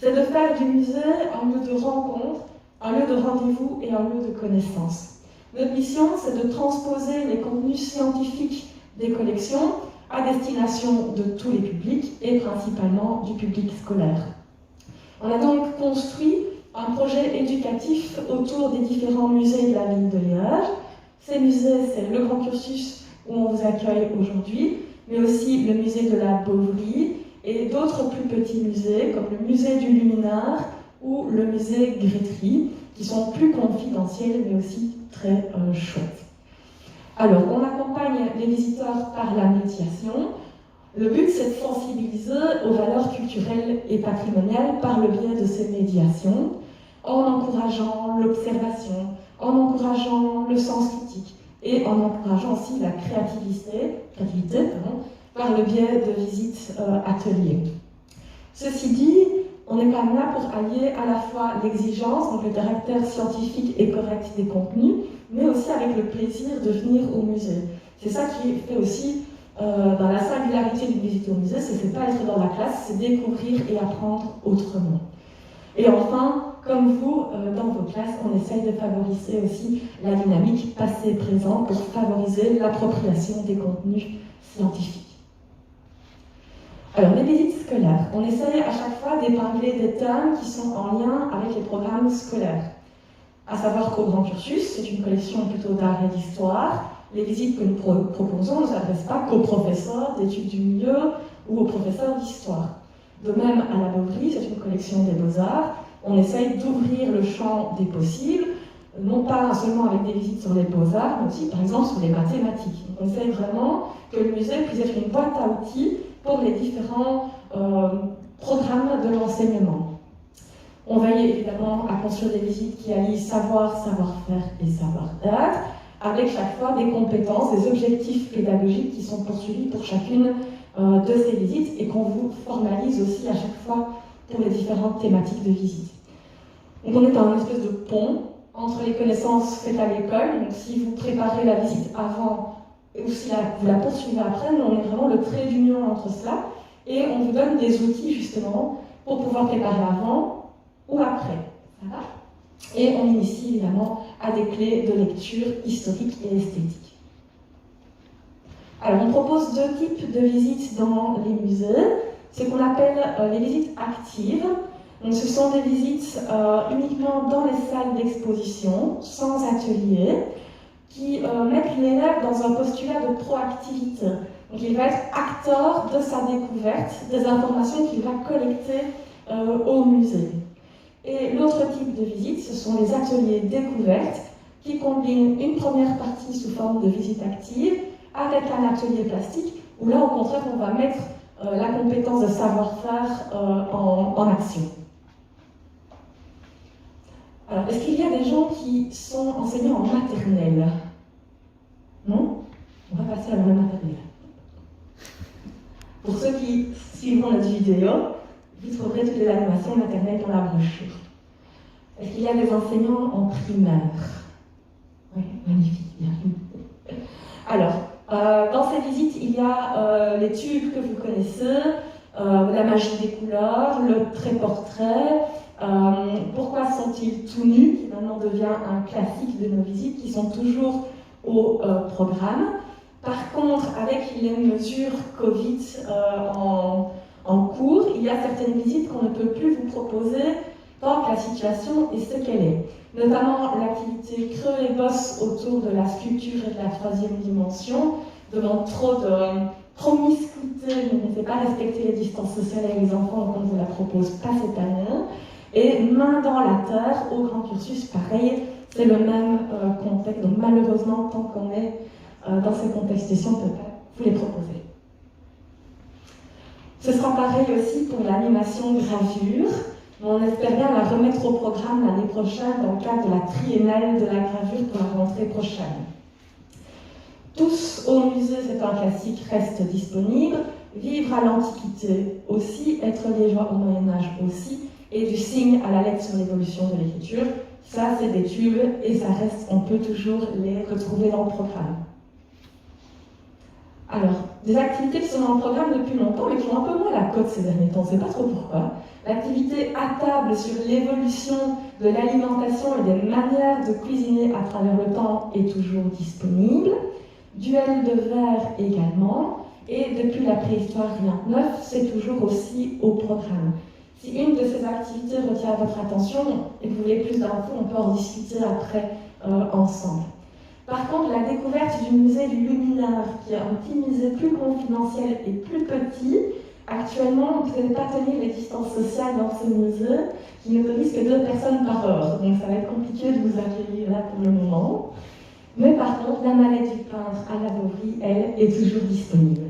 c'est de faire du musée un lieu de rencontre, un lieu de rendez-vous et un lieu de connaissance. Notre mission, c'est de transposer les contenus scientifiques des collections à destination de tous les publics et principalement du public scolaire. On a donc construit un projet éducatif autour des différents musées de la ville de Liège. Ces musées, c'est le Grand Cursus où on vous accueille aujourd'hui, mais aussi le musée de la Bovry et d'autres plus petits musées comme le musée du Luminaire ou le musée Grétry, qui sont plus confidentiels mais aussi très chouettes. Alors, on accompagne les visiteurs par la médiation. Le but, c'est de sensibiliser aux valeurs culturelles et patrimoniales par le biais de ces médiations, en encourageant l'observation, en encourageant le sens critique et en encourageant aussi la créativité par le biais de visites ateliers. Ceci dit, on est quand même là pour allier à la fois l'exigence, donc le caractère scientifique et correct des contenus, mais aussi avec le plaisir de venir au musée. C'est ça qui fait aussi dans la singularité d'une visite au musée, c'est pas être dans la classe, c'est découvrir et apprendre autrement. Et enfin, comme vous, dans vos classes, on essaye de favoriser aussi la dynamique passé-présent pour favoriser l'appropriation des contenus scientifiques. Alors, les visites scolaires, on essaye à chaque fois d'épingler des thèmes qui sont en lien avec les programmes scolaires. À savoir qu'au Grand Cursus, c'est une collection plutôt d'art et d'histoire. Les visites que nous proposons ne s'adressent pas qu'aux professeurs d'études du milieu ou aux professeurs d'histoire. De même, à la Bovry, c'est une collection des beaux-arts. On essaye d'ouvrir le champ des possibles, non pas seulement avec des visites sur les beaux-arts, mais aussi, par exemple, sur les mathématiques. On essaye vraiment que le musée puisse être une boîte à outils pour les différents programmes de l'enseignement. On veille évidemment à construire des visites qui allient savoir, savoir-faire et savoir-être, avec chaque fois des compétences, des objectifs pédagogiques qui sont poursuivis pour chacune de ces visites et qu'on vous formalise aussi à chaque fois pour les différentes thématiques de visite. Donc on est dans une espèce de pont entre les connaissances faites à l'école, donc si vous préparez la visite avant ou si vous la poursuivez après, on est vraiment le trait d'union entre cela et on vous donne des outils justement pour pouvoir préparer avant ou après. Ça va ? Et on initie évidemment à des clés de lecture historique et esthétique. Alors on propose deux types de visites dans les musées, ce qu'on appelle les visites actives. Donc, ce sont des visites uniquement dans les salles d'exposition, sans atelier, qui mettent l'élève dans un postulat de proactivité. Donc il va être acteur de sa découverte, des informations qu'il va collecter au musée. Et l'autre type de visite, ce sont les ateliers découvertes qui combinent une première partie sous forme de visite active avec un atelier plastique où là, au contraire, on va mettre la compétence de savoir-faire en action. Alors, est-ce qu'il y a des gens qui sont enseignants en maternelle? Non? On va passer à la maternelle. Pour ceux qui suivront notre vidéo, vous trouverez toutes les animations maternelles dans la brochure. Est-ce qu'il y a des enseignants en primaire? Oui, magnifique, bien. Alors, dans ces visites, il y a les tubes que vous connaissez, la magie des couleurs, le trait-portrait, pourquoi sont-ils tout nus, qui maintenant devient un classique de nos visites, qui sont toujours au programme. Par contre, avec les mesures Covid en cours, il y a certaines visites qu'on ne peut plus vous proposer tant que la situation est ce qu'elle est. Notamment l'activité creux et bosse autour de la sculpture et de la troisième dimension demande trop de promiscuité, on ne sait pas respecter les distances sociales avec les enfants, donc on ne vous la propose pas cette année. Et main dans la terre, au Grand Cursus, pareil, c'est le même contexte. Donc malheureusement, tant qu'on est dans ces contextes-ci, on ne peut pas vous les proposer. Ce sera pareil aussi pour l'animation gravure. On espère bien la remettre au programme l'année prochaine dans le cadre de la triennale de la gravure pour la rentrée prochaine. Tous au musée, c'est un classique, reste disponible. Vivre à l'Antiquité aussi, être liégeois au Moyen-Âge aussi, et du signe à la lettre sur l'évolution de l'écriture, ça c'est des tubes et ça reste, on peut toujours les retrouver dans le programme. Alors, des activités qui sont dans le programme depuis longtemps, mais qui ont un peu moins la cote ces derniers temps, on ne sait pas trop pourquoi. L'activité à table sur l'évolution de l'alimentation et des manières de cuisiner à travers le temps est toujours disponible. Duel de verre également. Et depuis la préhistoire, rien de neuf, c'est toujours aussi au programme. Si une de ces activités retient votre attention et que vous voulez plus d'infos, on peut en discuter après ensemble. Par contre, la découverte du musée du Luminaire, qui est un petit musée plus confidentiel et plus petit, actuellement, vous n'allez pas tenir les distances sociales dans ce musée, qui n'autorise que 2 personnes par heure. Donc ça va être compliqué de vous accueillir là pour le moment. Mais par contre, la mallette du peintre à la Bovry, elle, est toujours disponible.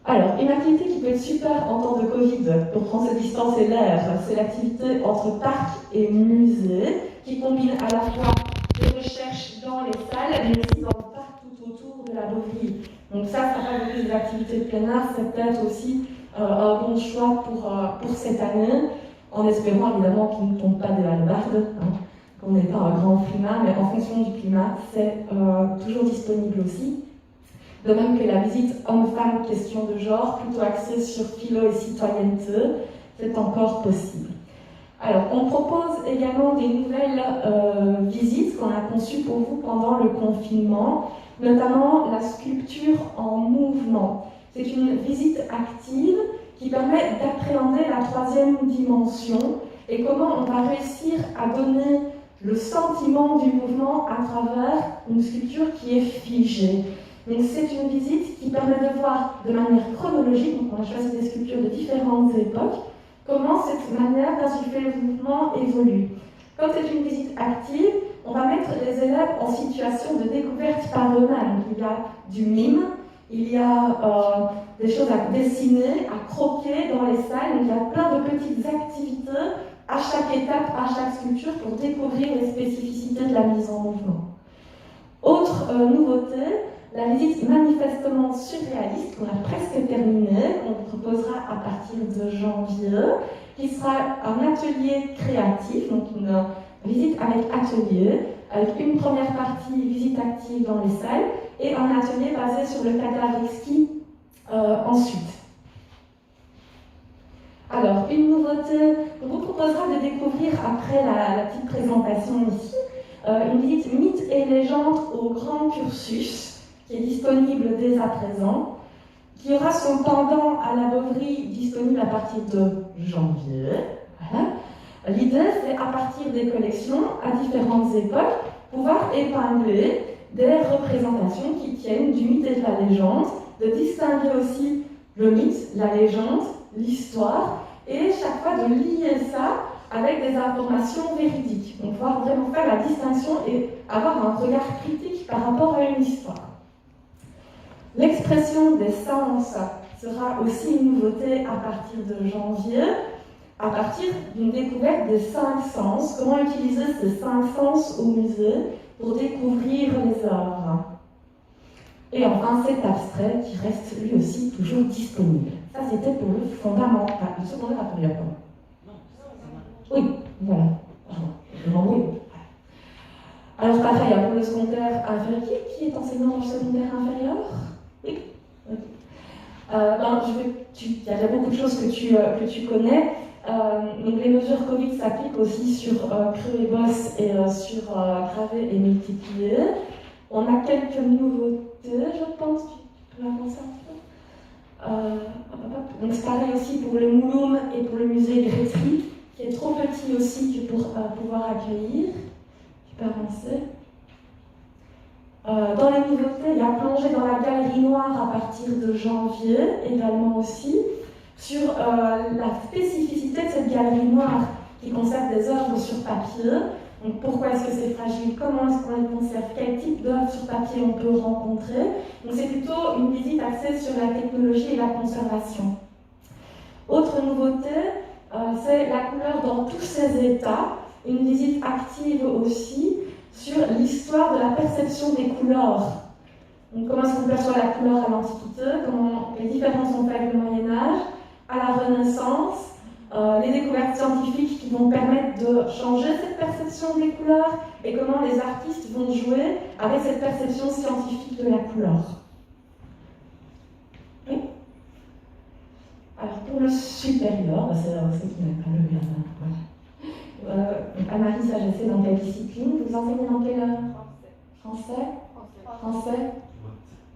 Alors, une activité qui peut être super en temps de Covid, pour prendre cette distance et l'air, c'est l'activité entre parc et musée, qui combine à la fois des recherches dans les salles, mais aussi dans le parc tout autour de la Bovry. Donc ça favorise des activités de plein air, c'est peut-être aussi un bon choix pour cette année, en espérant évidemment qu'il ne tombe pas des hallebardes, qu'on n'ait pas un grand climat, mais en fonction du climat, c'est toujours disponible aussi. De même que la visite homme-femme question de genre, plutôt axée sur philo et citoyenneté, c'est encore possible. Alors, on propose également des nouvelles visites qu'on a conçues pour vous pendant le confinement, notamment la sculpture en mouvement. C'est une visite active qui permet d'appréhender la 3e dimension et comment on va réussir à donner le sentiment du mouvement à travers une sculpture qui est figée. Donc c'est une visite qui permet de voir de manière chronologique, donc on a choisi des sculptures de différentes époques, comment cette manière d'insuffler le mouvement évolue. Comme c'est une visite active, on va mettre les élèves en situation de découverte par eux-mêmes. Il y a du mime, il y a des choses à dessiner, à croquer dans les salles, donc il y a plein de petites activités à chaque étape, à chaque sculpture pour découvrir les spécificités de la mise en mouvement. Autre nouveauté, la visite manifestement surréaliste qu'on a presque terminée, qu'on proposera à partir de janvier, qui sera un atelier créatif, donc une visite avec atelier, avec une première partie visite active dans les salles et un atelier basé sur le cadavre exquis ensuite. Alors, une nouveauté, on vous proposera de découvrir après la petite présentation ici, une visite mythes et légendes au grand cursus, qui est disponible dès à présent, qui aura son pendant à la Bovry disponible à partir de janvier. Voilà. L'idée, c'est à partir des collections, à différentes époques, pouvoir épingler des représentations qui tiennent du mythe et de la légende, de distinguer aussi le mythe, la légende, l'histoire, et chaque fois de lier ça avec des informations véridiques. Donc, pouvoir vraiment faire la distinction et avoir un regard critique par rapport à une histoire. L'expression des sens sera aussi une nouveauté à partir de janvier, à partir d'une découverte des 5 sens, comment utiliser ces 5 sens au musée pour découvrir les œuvres. Et enfin, cet abstrait qui reste lui aussi toujours disponible. Ça, c'était pour le fondamental, le secondaire inférieur. Oui, voilà. Je m'embrouille. Alors, pareil, pour le secondaire inférieur, qui est enseignant dans le secondaire inférieur? Oui. Okay. Il y a déjà beaucoup de choses que tu connais. Donc les mesures Covid s'appliquent aussi sur creux et bosses et sur gravé et multiplié. On a quelques nouveautés, je pense. Tu peux avancer un peu. Donc c'est pareil aussi pour le Mouloum et pour le musée Grétry, qui est trop petit aussi pour pouvoir accueillir. Tu peux avancer. Dans les nouveautés, il y a plongé dans la galerie noire à partir de janvier, également aussi, sur la spécificité de cette galerie noire qui conserve des œuvres sur papier. Donc pourquoi est-ce que c'est fragile? Comment est-ce qu'on les conserve? Quel type d'œuvres sur papier on peut rencontrer? Donc c'est plutôt une visite axée sur la technologie et la conservation. Autre nouveauté, c'est la couleur dans tous ses états, une visite active aussi, sur l'histoire de la perception des couleurs. Donc, comment est-ce qu'on perçoit la couleur à l'Antiquité, comment les différences sont faites avec le Moyen-Âge, à la Renaissance, les découvertes scientifiques qui vont permettre de changer cette perception des couleurs et comment les artistes vont jouer avec cette perception scientifique de la couleur. Oui. Alors pour le supérieur, c'est qui n'a pas levé la main. Voilà. Anne-Marie Sagessé, dans quelle discipline? Vous enseignez dans quelle Français? Français?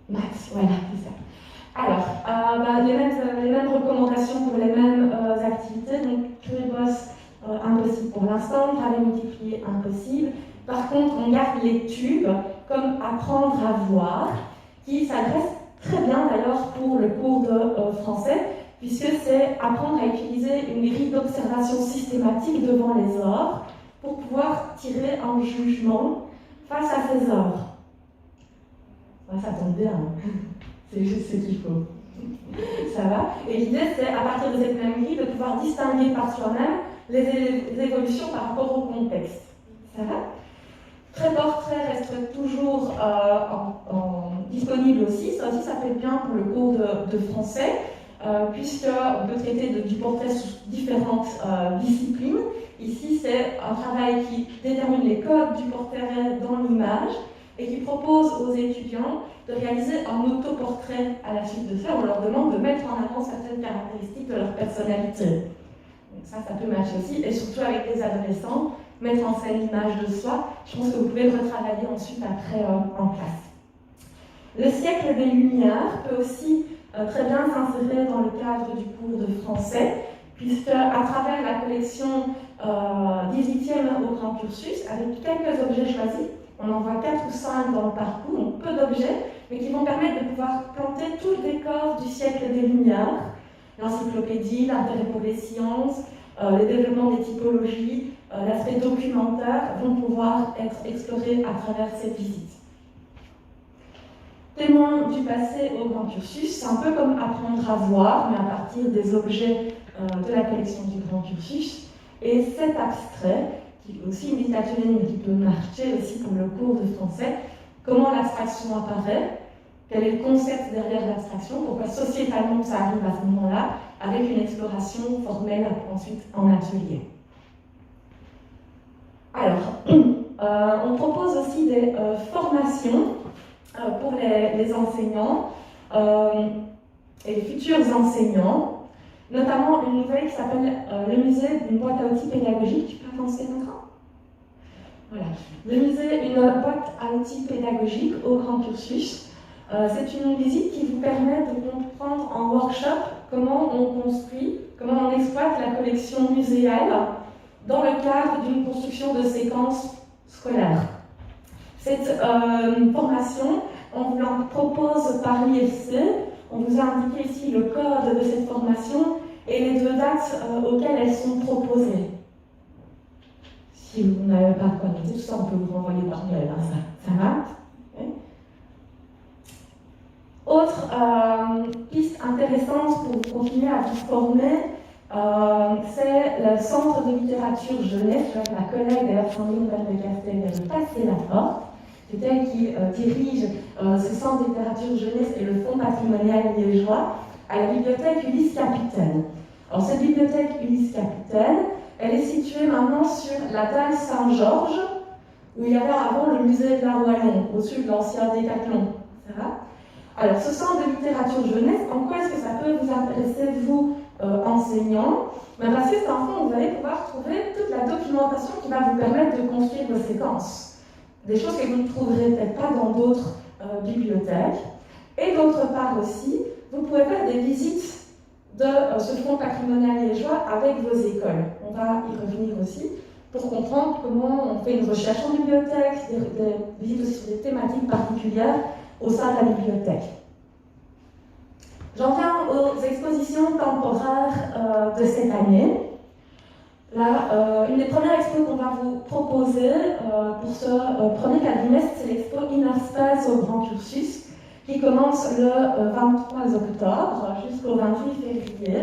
Maths, voilà, c'est ça. Alors, les mêmes recommandations pour les mêmes activités. Donc, Curibos, impossible pour l'instant, travail multiplié, impossible. Par contre, on garde les tubes comme apprendre à voir, qui s'adresse très bien d'ailleurs pour le cours de français, puisque c'est apprendre à utiliser une grille d'observation systématique devant les œuvres pour pouvoir tirer un jugement face à ces œuvres. Ouais, ça tombe bien. C'est juste ce qu'il faut. Ça va? Et l'idée, c'est, à partir de cette même grille, de pouvoir distinguer par soi-même les évolutions par rapport au contexte. Ça va? Très portrait reste toujours disponible aussi. Ça aussi, ça fait bien pour le cours de français, puisqu'on peut traiter du portrait sous différentes disciplines. Ici, c'est un travail qui détermine les codes du portrait dans l'image, et qui propose aux étudiants de réaliser un autoportrait à la suite de ça. On leur demande de mettre en avant certaines caractéristiques de leur personnalité. Donc ça peut marcher aussi, et surtout avec les adolescents, mettre en scène l'image de soi. Je pense que vous pouvez le retravailler ensuite après en classe. Le siècle des Lumières peut aussi très bien s'insérer dans le cadre du cours de français, puisque à travers la collection 18e au grand cursus, avec quelques objets choisis, on en voit 4 ou 5 dans le parcours, donc peu d'objets, mais qui vont permettre de pouvoir planter tout le décor du siècle des Lumières, l'encyclopédie, l'intérêt pour les sciences, les développements des typologies, l'aspect documentaire vont pouvoir être explorés à travers cette visite. Témoin du passé au grand cursus, c'est un peu comme apprendre à voir, mais à partir des objets de la collection du grand cursus. Et cet abstrait, qui est aussi une littérature qui peut marcher aussi pour le cours de français, comment l'abstraction apparaît, quel est le concept derrière l'abstraction, pourquoi sociétalement ça arrive à ce moment-là, avec une exploration formelle ensuite en atelier. Alors, on propose aussi des formations pour les enseignants et les futurs enseignants, notamment une nouvelle qui s'appelle le musée d'une boîte à outils pédagogique. Tu peux avancer maintenant? Voilà. Le musée, une boîte à outils pédagogique au grand cursus. C'est une visite qui vous permet de comprendre en workshop comment on construit, comment on exploite la collection muséale dans le cadre d'une construction de séquences scolaires. Cette formation, on vous la propose par l'IFC. On vous a indiqué ici le code de cette formation et les 2 dates auxquelles elles sont proposées. Si vous n'avez pas de quoi noter, tout ça, on peut vous renvoyer par mail, hein, ça va? Okay. Autre piste intéressante pour vous continuer à vous former, c'est le Centre de littérature jeunesse. Je vois que ma collègue, d'ailleurs, Sandrine Valde-Castel, vient de passer la porte. C'est elle qui dirige ce centre de littérature jeunesse et le fonds patrimonial liégeois à la bibliothèque Ulysse Capitaine. Alors cette bibliothèque Ulysse Capitaine, elle est située maintenant sur la dalle Saint-Georges, où il y avait avant le musée de la Wallon, au-dessus de l'ancien Décathlon. Ça va? Alors ce centre de littérature jeunesse, en quoi est-ce que ça peut vous intéresser, vous, enseignants? Parce que c'est un fond où vous allez pouvoir trouver toute la documentation qui va vous permettre de construire vos séquences. Des choses que vous ne trouverez peut-être pas dans d'autres bibliothèques. Et d'autre part aussi, vous pouvez faire des visites de ce fonds patrimonial liégeois avec vos écoles. On va y revenir aussi pour comprendre comment on fait une recherche en bibliothèque, des visites aussi sur des thématiques particulières au sein de la bibliothèque. J'en viens aux expositions temporaires de cette année. Là, une des premières expos qu'on va vous proposer pour ce premier quadrimestre, c'est l'expo Inner Space au grand cursus, qui commence le 23 octobre jusqu'au 28 février.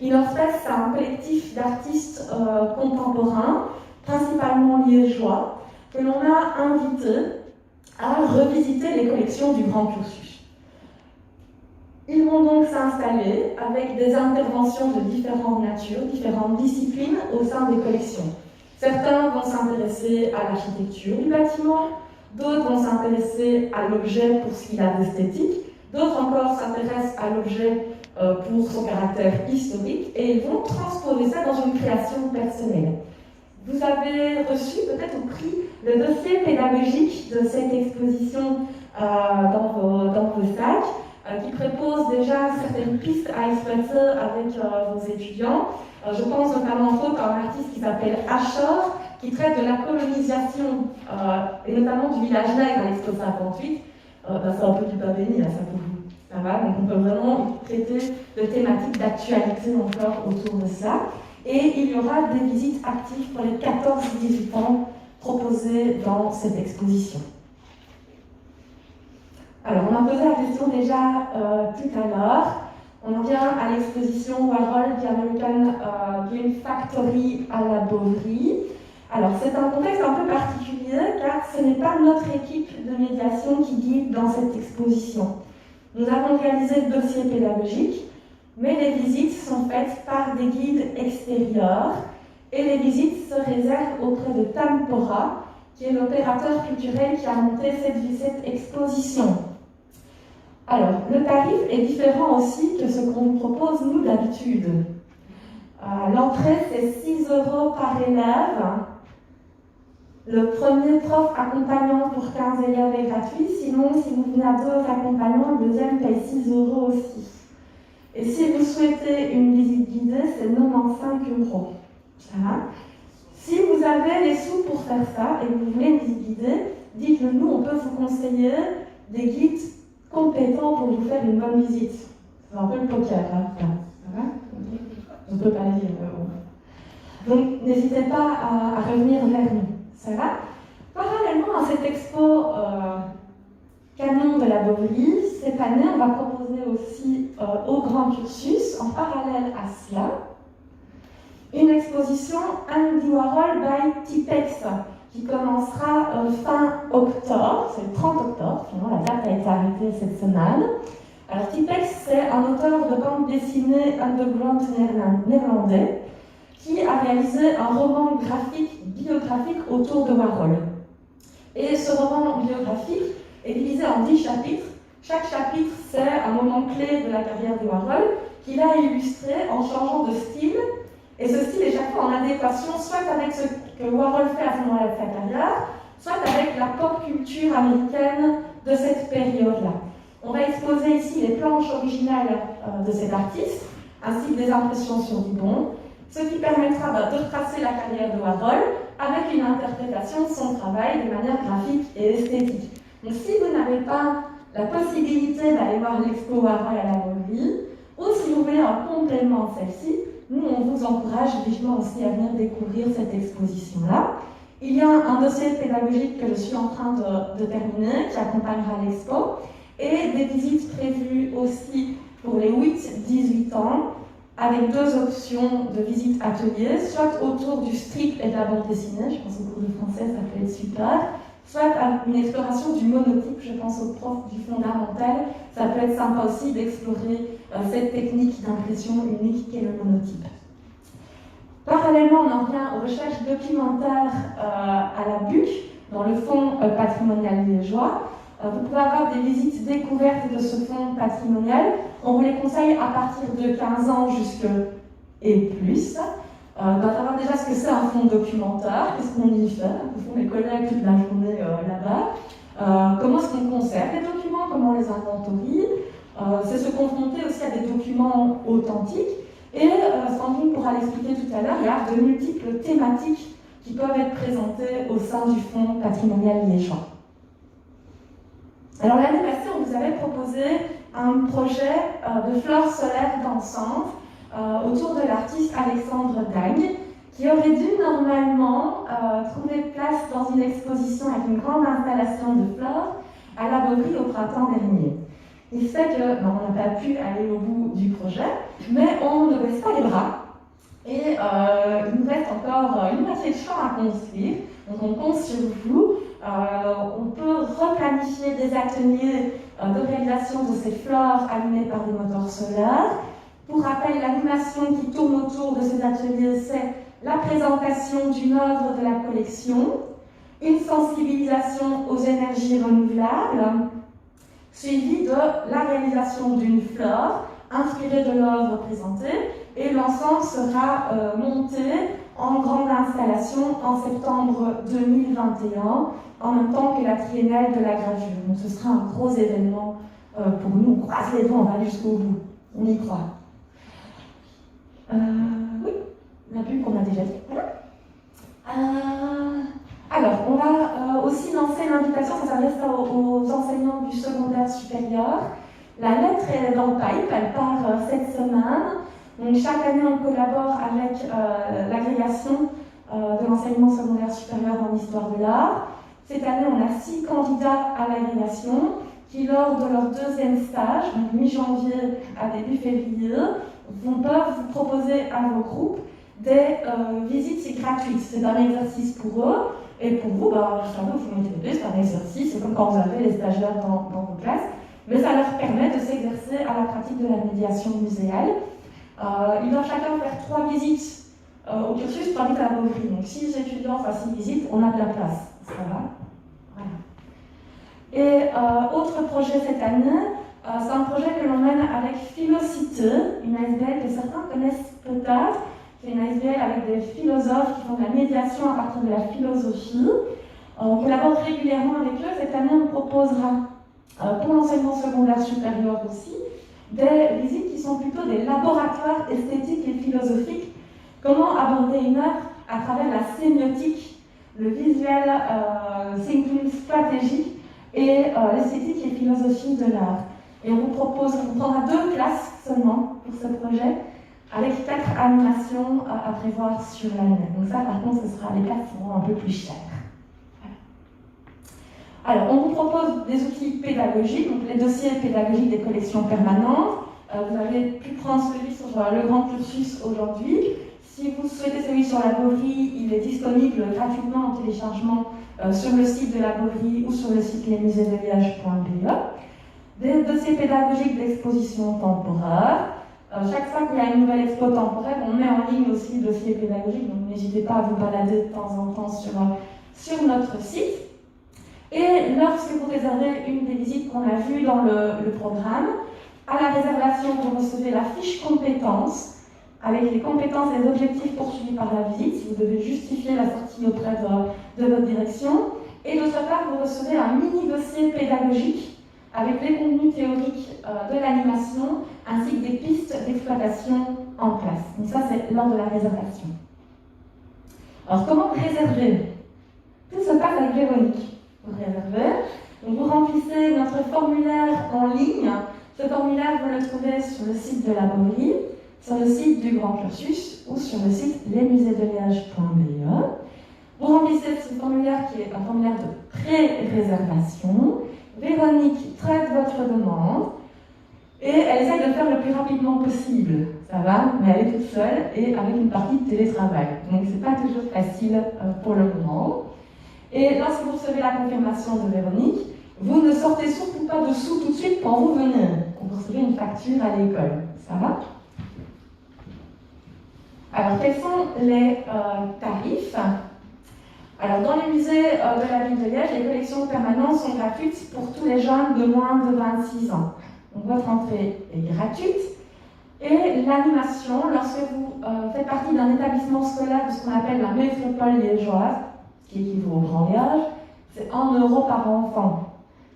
Inner Space, c'est un collectif d'artistes contemporains, principalement liégeois, que l'on a invité à revisiter les collections du grand cursus. Ils vont donc s'installer avec des interventions de différentes natures, différentes disciplines au sein des collections. Certains vont s'intéresser à l'architecture du bâtiment, d'autres vont s'intéresser à l'objet pour ce qu'il a d'esthétique, d'autres encore s'intéressent à l'objet pour son caractère historique, et ils vont transposer ça dans une création personnelle. Vous avez reçu peut-être au prix le dossier pédagogique de cette exposition dans vos sacs, qui propose déjà certaines pistes à exploiter avec vos étudiants. Je pense notamment entre autres à un artiste qui s'appelle Ashore, qui traite de la colonisation, et notamment du village nègre à l'Expo 58. C'est un peu du pain béni, là, ça pour vous. Ça va, donc on peut vraiment traiter de thématiques d'actualité encore autour de ça. Et il y aura des visites actives pour les 14-18 ans proposées dans cette exposition. Alors, on a posé la question déjà tout à l'heure. On en vient à l'exposition Warhol The American Game Factory à la Bovary. Alors, c'est un contexte un peu particulier car ce n'est pas notre équipe de médiation qui guide dans cette exposition. Nous avons réalisé le dossier pédagogique, mais les visites sont faites par des guides extérieurs et les visites se réservent auprès de Tampora, qui est l'opérateur culturel qui a monté cette exposition. Alors, le tarif est différent aussi que ce qu'on vous propose nous d'habitude. L'entrée, c'est 6 € par élève. Le premier prof accompagnant pour 15 élèves est gratuit, sinon, si vous venez à 2 accompagnants, le deuxième paye 6 € aussi. Et si vous souhaitez une visite guidée, c'est 95 €. Voilà. Si vous avez les sous pour faire ça et que vous voulez une visite guidée, dites-le nous, on peut vous conseiller des guides compétents pour vous faire une bonne visite. C'est un peu le poker, là. Ça va? Je ne peux pas le dire. Donc, n'hésitez pas à revenir vers nous. Ça va? Parallèlement à cette expo Canon de la Bovary, cette année, on va proposer aussi au Grand Cursus, en parallèle à cela, une exposition Andy Warhol by Tipex, qui commencera fin octobre, c'est le 30 octobre, finalement la date a été arrêtée cette semaine. Alors Tipex, c'est un auteur de bande dessinée underground néerlandais qui a réalisé un roman biographique autour de Warhol. Et ce roman biographique est divisé en 10 chapitres. Chaque chapitre, c'est un moment clé de la carrière de Warhol qu'il a illustré en changeant de style. Et ce style est chaque fois en adéquation soit avec ce que Warhol fait à ce moment-là de sa carrière, soit avec la pop culture américaine de cette période-là. On va exposer ici les planches originales de cet artiste, ainsi que des impressions sur Dibond, ce qui permettra de retracer la carrière de Warhol avec une interprétation de son travail de manière graphique et esthétique. Donc si vous n'avez pas la possibilité d'aller voir l'expo Warhol à la Bovary, ou si vous voulez un complément de celle-ci, nous on vous encourage vivement aussi à venir découvrir cette exposition-là. Il y a un dossier pédagogique que je suis en train de terminer, qui accompagnera l'expo, et des visites prévues aussi pour les 8-18 ans, avec 2 options de visite atelier, soit autour du strip et de la bande dessinée, je pense au cours de français, ça peut être super, soit à une exploration du monotype, je pense aux profs du fondamental, ça peut être sympa aussi d'explorer cette technique d'impression unique qu'est le monotype. Parallèlement, on en revient aux recherches documentaires à la BUC, dans le fonds patrimonial liégeois. Vous pouvez avoir des visites découvertes de ce fonds patrimonial. On vous les conseille à partir de 15 ans et plus. D'avoir déjà ce que c'est un fonds documentaire, qu'est-ce qu'on y fait, au fond les collègues toute la journée là-bas. Comment est-ce qu'on conserve les documents, comment on les inventorie. C'est se confronter aussi à des documents authentiques. Et Sandrine pourra l'expliquer tout à l'heure, il y a de multiples thématiques qui peuvent être présentées au sein du fonds patrimonial liégeois. Alors l'année passée, on vous avait proposé un projet de fleurs solaires dansantes autour de l'artiste Alexandre Dagne, qui aurait dû normalement trouver place dans une exposition avec une grande installation de fleurs à la Bovary au printemps dernier. Il fait que on n'a pas pu aller au bout du projet, mais on ne baisse pas les bras. Et il nous reste encore une moitié de champ à construire. Donc on compte sur vous On peut replanifier des ateliers de réalisation de ces fleurs animées par des moteurs solaires. Pour rappel, l'animation qui tourne autour de ces ateliers, c'est la présentation d'une œuvre de la collection, une sensibilisation aux énergies renouvelables, suivie de la réalisation d'une fleur inspirée de l'œuvre présentée, et l'ensemble sera monté en grande installation en septembre 2021, en même temps que la triennale de la gravure. Donc ce sera un gros événement pour nous. On croise les doigts, on va aller jusqu'au bout. On y croit. Oui, la pub qu'on a déjà dit. Voilà. Alors, on va aussi lancer l'invitation, ça s'adresse aux enseignants du secondaire supérieur. La lettre est dans le pipe, elle part cette semaine. Donc, chaque année, on collabore avec l'agrégation de l'enseignement secondaire supérieur en histoire de l'art. Cette année, on a 6 candidats à l'agrégation qui, lors de leur deuxième stage, donc mi-janvier à début février, peuvent vous proposer à vos groupes des visites gratuites. C'est un exercice pour eux, et pour vous, vous mettez les deux, c'est un exercice, c'est comme quand vous avez les stagiaires dans vos classes, mais ça leur permet de s'exercer à la pratique de la médiation muséale. Ils doivent chacun faire 3 visites au cursus, 3 visites à la Beauvry. Donc 6 étudiants face 6 visites, on a de la place. Ça va. Voilà. Et autre projet cette année, c'est un projet que l'on mène avec Philocité, une ASBL que certains connaissent peut-être. C'est une ASBL avec des philosophes qui font de la médiation à partir de la philosophie. On collabore régulièrement avec eux. Cette année, on proposera pour l'enseignement secondaire supérieur aussi des visites qui sont plutôt des laboratoires esthétiques et philosophiques. Comment aborder une œuvre à travers la sémiotique, le visuel thinking stratégique et l'esthétique et philosophie de l'art. Et on prendra 2 classes seulement pour ce projet, avec 4 animations à prévoir sur l'année. Donc ça, par contre, les classes seront un peu plus chères. Voilà. Alors, on vous propose des outils pédagogiques, donc les dossiers pédagogiques des collections permanentes. Vous avez pu prendre celui sur le grand cursus aujourd'hui. Si vous souhaitez celui sur la Beauvry, il est disponible gratuitement en téléchargement sur le site de la Beauvry ou sur le site lesmusésdeliège.be. Des dossiers pédagogiques d'exposition temporaire. Chaque fois qu'il y a une nouvelle expo temporaire, on met en ligne aussi le dossier pédagogique, donc n'hésitez pas à vous balader de temps en temps sur notre site. Et lorsque vous réservez une des visites qu'on a vues dans le programme, à la réservation, vous recevez la fiche compétences avec les compétences et les objectifs poursuivis par la visite, si vous devez justifier la sortie auprès de votre direction. Et d'autre part, vous recevez un mini-dossier pédagogique avec les contenus théoriques de l'animation, ainsi que des pistes d'exploitation en classe. Donc ça, c'est lors de la réservation. Alors, comment réserver? Tout se passe avec Véronique. Vous réservez, donc vous remplissez notre formulaire en ligne. Ce formulaire, vous le trouvez sur le site de la Beauvry, sur le site du Grand Cursus ou sur le site lesmusésdeliège.be. Vous remplissez ce formulaire qui est un formulaire de pré-réservation. Véronique traite votre demande et elle essaie de le faire le plus rapidement possible. Ça va, mais elle est toute seule et avec une partie de télétravail. Donc c'est pas toujours facile pour le moment. Et lorsque vous recevez la confirmation de Véronique, vous ne sortez surtout pas de sous tout de suite quand vous venez. Vous recevez une facture à l'école. Ça va? Alors, quels sont les tarifs? Alors, dans les musées de la ville de Liège, les collections permanentes sont gratuites pour tous les jeunes de moins de 26 ans. Donc, votre entrée est gratuite. Et l'animation, lorsque vous faites partie d'un établissement scolaire de ce qu'on appelle la métropole liégeoise, qui équivaut au Grand Liège, c'est 1 € par enfant.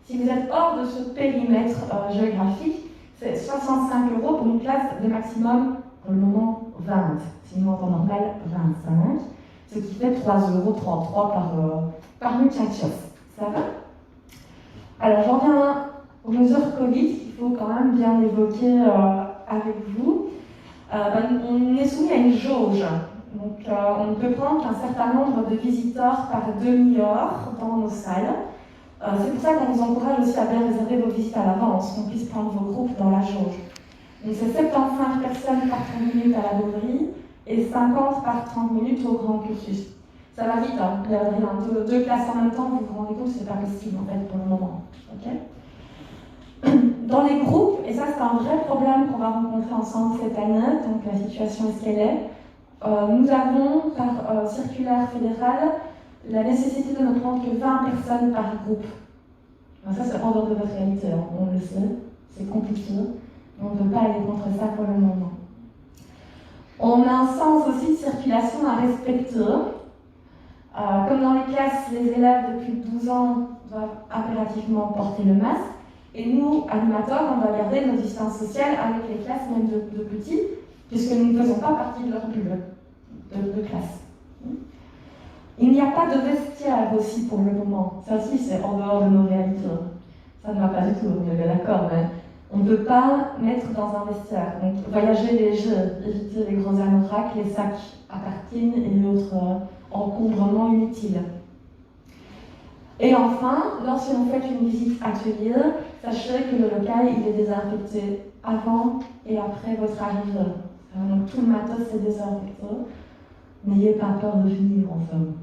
Si vous êtes hors de ce périmètre géographique, c'est 65 € pour une classe de maximum, pour le moment, 20. Sinon, en temps normal, 25. Ce qui fait 3,33 € par muchachos. Ça va? Alors, j'en viens aux mesures Covid, qu'il faut quand même bien évoquer avec vous. On est soumis à une jauge. Donc, on ne peut prendre qu'un certain nombre de visiteurs par demi-heure dans nos salles. C'est pour ça qu'on vous encourage aussi à bien réserver vos visites à l'avance, qu'on puisse prendre vos groupes dans la jauge. Donc, c'est 75 personnes par 30 minutes à la Beauvry et 50 par 30 minutes au Grand Cursus. Ça va vite, hein. Il y a rien. Deux classes en même temps, vous vous rendez compte que c'est pas possible en fait pour le moment. Okay. Dans les groupes, et ça c'est un vrai problème qu'on va rencontrer ensemble cette année, donc la situation est ce qu'elle est, nous avons par circulaire fédérale la nécessité de ne prendre que 20 personnes par groupe. Alors ça c'est en dehors de votre réalité, hein. On le sait, c'est compliqué, on ne peut pas aller contre ça pour le moment. On a un sens aussi de circulation à respecter. Comme dans les classes, les élèves de plus de 12 ans doivent impérativement porter le masque. Et nous, animateurs, on doit garder nos distances sociales avec les classes même de petits, puisque nous ne faisons pas partie de leur bulle de classe. Il n'y a pas de vestiaire aussi pour le moment. Ça aussi, c'est en dehors de nos réalités. Ça ne va pas du tout, on est bien d'accord, mais on ne peut pas mettre dans un vestiaire. Donc, voyager léger, éviter les gros anoraks, les sacs à tartines et autres encombrements inutiles. Et enfin, lorsque vous faites une visite atelier, sachez que le local il est désinfecté avant et après votre arrivée. Donc tout le matos est désinfecté. N'ayez pas peur de venir en somme.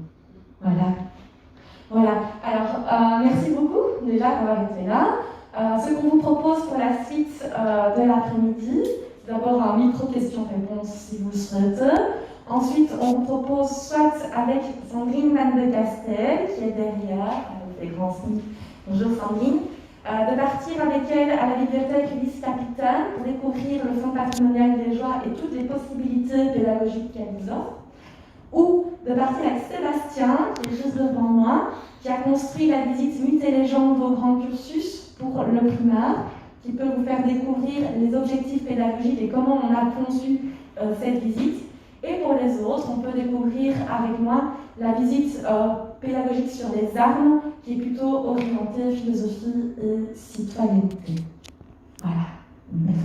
Voilà. Alors, merci beaucoup déjà d'avoir été là. Ce qu'on vous propose pour la suite de l'après-midi, c'est d'abord un micro-question-réponse si vous le souhaitez. Ensuite, on vous propose soit avec Sandrine Van de Castel, qui est derrière, avec les grands signes, bonjour Sandrine, de partir avec elle à la bibliothèque Ulysse Capitaine pour découvrir le Fonds patrimonial des joies et toutes les possibilités pédagogiques qu'elle nous offre, ou de partir avec Sébastien, qui est juste devant moi, qui a construit la visite Mythes et légendes au grand cursus pour le primaire, qui peut vous faire découvrir les objectifs pédagogiques et comment on a conçu cette visite. Et pour les autres, on peut découvrir avec moi la visite pédagogique sur les armes, qui est plutôt orientée philosophie et citoyenneté. Voilà, merci.